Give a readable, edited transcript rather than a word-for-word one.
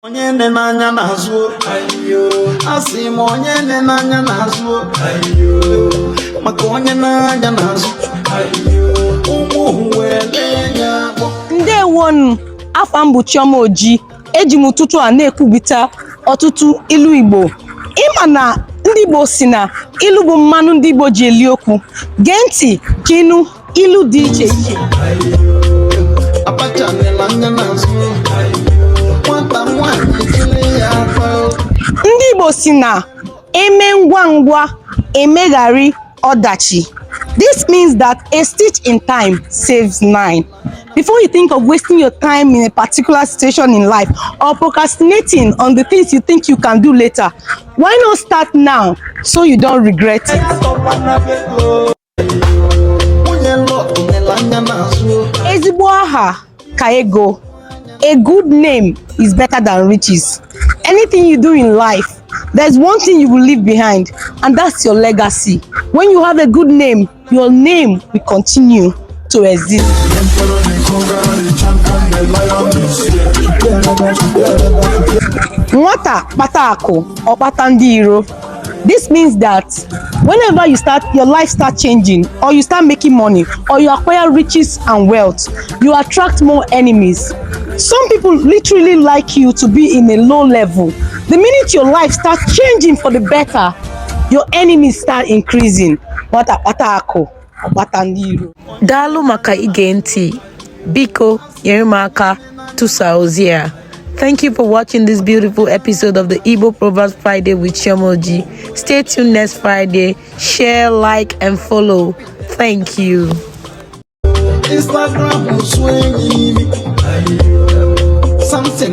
Onye nne n'anya na-azụ ayo, asị m onye nne n'anya na-azụ ayo, maka onye n'anya na-azụ ayo, ụmụ wele ya akpọ. Ndewonu, afa m bụ Chioma Oji, eji m ụtụtụ a na-ekwubita ọtụtụ ilu Igbo. Ịma na ndị Igbo si na ilu bụ mmanụ ndị Igbo ji eli okwu. Gee ntị ka ịnụ ilu dị iche iche. Abacha nne n'anya na-azụ nwata nwanyị jiri ya akpọ. Ndị Igbo si na eme ngwa ngwa emeghari ọdachi. This means that a stitch in time saves 9. Before you think of wasting your time in a particular situation in life or procrastinating on the things you think you can do later, why not start now so you don't regret it? Ezigbo aha ka ego. A good name is better than riches. Anything you do in life, there's one thing you will leave behind, and that's your legacy. When you have a good name, your name will continue to exist. Nwata kpata akụ, ọ kpata ndị iro. This means that whenever your life starts changing, or you start making money, or you acquire riches and wealth, you attract more enemies. Some people literally like you to be in a low level. The minute your life starts changing for the better, your enemies start increasing. Nwata kpata akụ, ọ kpata ndị iro. Daalụ maka ige ntị. Biko, nyere m aka tụsa ozi a. Thank you for watching this beautiful episode of the Igbo Proverbs Friday with Chioma Oji. Stay tuned next Friday. Share, like, and follow. Thank you. Instagram something